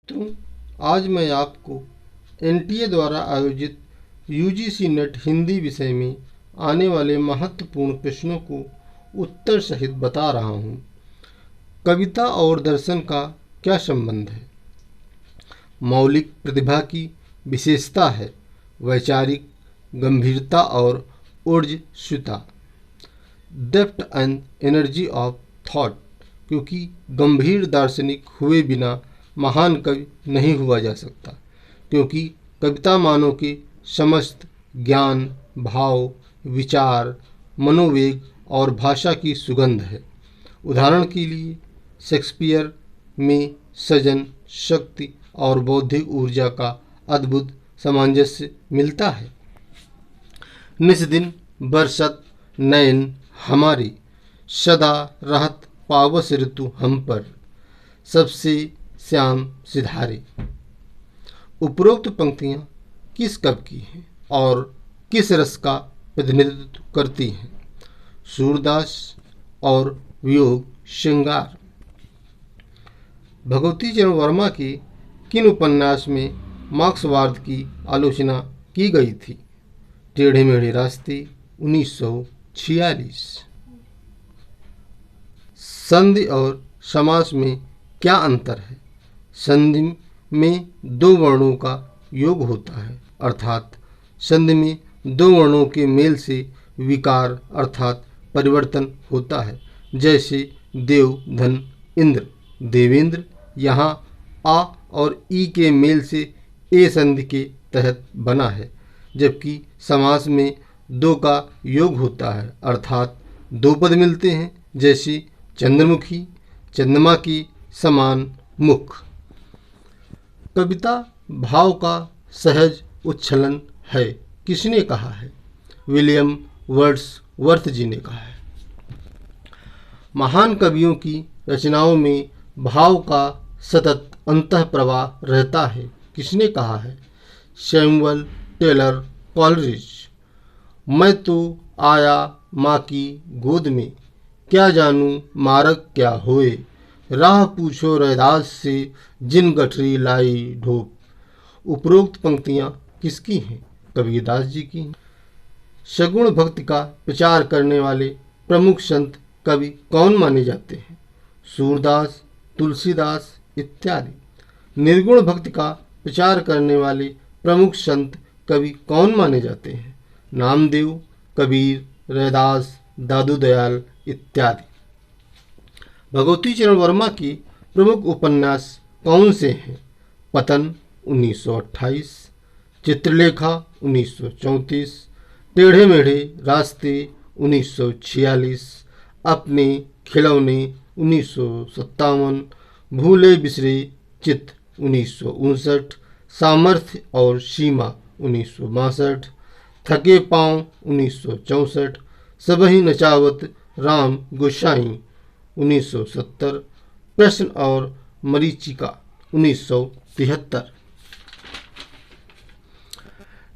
तो आज मैं आपको एनटीए द्वारा आयोजित यूजीसी नेट हिंदी विषय में आने वाले महत्वपूर्ण प्रश्नों को उत्तर सहित बता रहा हूँ। कविता और दर्शन का क्या संबंध है? मौलिक प्रतिभा की विशेषता है वैचारिक गंभीरता और ऊर्जस्वता, depth and energy of thought, क्योंकि गंभीर दार्शनिक हुए बिना महान कवि नहीं हुआ जा सकता, क्योंकि कविता मानव के समस्त ज्ञान, भाव, विचार, मनोवेग और भाषा की सुगंध है। उदाहरण के लिए शेक्सपियर में सृजन शक्ति और बौद्धिक ऊर्जा का अद्भुत सामंजस्य मिलता है। निस दिन बरसत नयन हमारी, सदा रहत पावस ऋतु हम पर, सबसे श्याम सिधारे। उपरोक्त पंक्तियाँ किस कवि की हैं और किस रस का प्रतिनिधित्व करती हैं? सूरदास और वियोग श्रृंगार। भगवती चरण वर्मा के किन उपन्यास में मार्क्सवाद की आलोचना की गई थी? टेढ़े मेढ़े रास्ते 1946। संधि और समास में क्या अंतर है? संधि में दो वर्णों का योग होता है, अर्थात संधि में दो वर्णों के मेल से विकार अर्थात परिवर्तन होता है। जैसे देव धन इंद्र देवेंद्र, यहाँ आ और ई के मेल से ए संधि के तहत बना है, जबकि समास में दो का योग होता है, अर्थात दो पद मिलते हैं। जैसे चंद्रमुखी, चंद्रमा की समान मुख। कविता भाव का सहज उच्छलन है, किसने कहा है? विलियम वर्ड्सवर्थ जी ने कहा है। महान कवियों की रचनाओं में भाव का सतत अंतः प्रवाह रहता है, किसने कहा है? Samuel Taylor Coleridge. मैं तो आया माँ की गोद में, क्या जानूं मार्ग क्या होए, राह पूछो रैदास से जिन गठरी लाई ढोप। उपरोक्त पंक्तियाँ किसकी हैं? कबीरदास जी की। सगुण भक्ति का प्रचार करने वाले प्रमुख संत कवि कौन माने जाते हैं? सूरदास, तुलसीदास इत्यादि। निर्गुण भक्ति का प्रचार करने वाले प्रमुख संत कवि कौन माने जाते हैं? नामदेव, कबीर, रैदास, दादू दयाल इत्यादि। भगवती चरण वर्मा की प्रमुख उपन्यास कौन से हैं? पतन 1928, चित्रलेखा 1934, टेढ़े मेढ़े रास्ते 1946, अपने खिलौने 1957, भूले बिसरे चित 1959, सामर्थ्य और सीमा 1962, थके पाँव 1964, सबही नचावत राम गोसाई 1970, प्रश्न और मरीचिका 1973।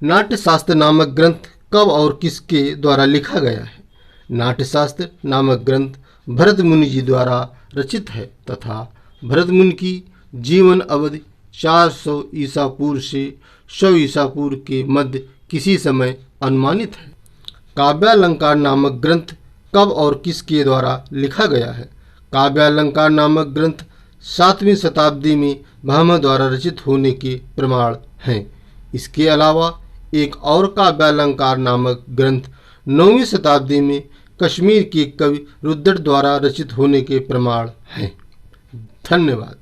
नाट्यशास्त्र नामक ग्रंथ कब और किसके द्वारा लिखा गया है? नाट्यशास्त्र नामक ग्रंथ भरत मुनि जी द्वारा रचित है तथा भरत मुनि की जीवन अवधि 400 ईसा पूर्व से 100 ईसा पूर्व के मध्य किसी समय अनुमानित है। काव्यालंकार नामक ग्रंथ कब और किसके द्वारा लिखा गया है? काव्यालंकार नामक ग्रंथ 7वीं शताब्दी में भामह द्वारा रचित होने के प्रमाण हैं। इसके अलावा एक और काव्यालंकार नामक ग्रंथ 9वीं शताब्दी में कश्मीर के कवि रुद्रट द्वारा रचित होने के प्रमाण हैं। धन्यवाद।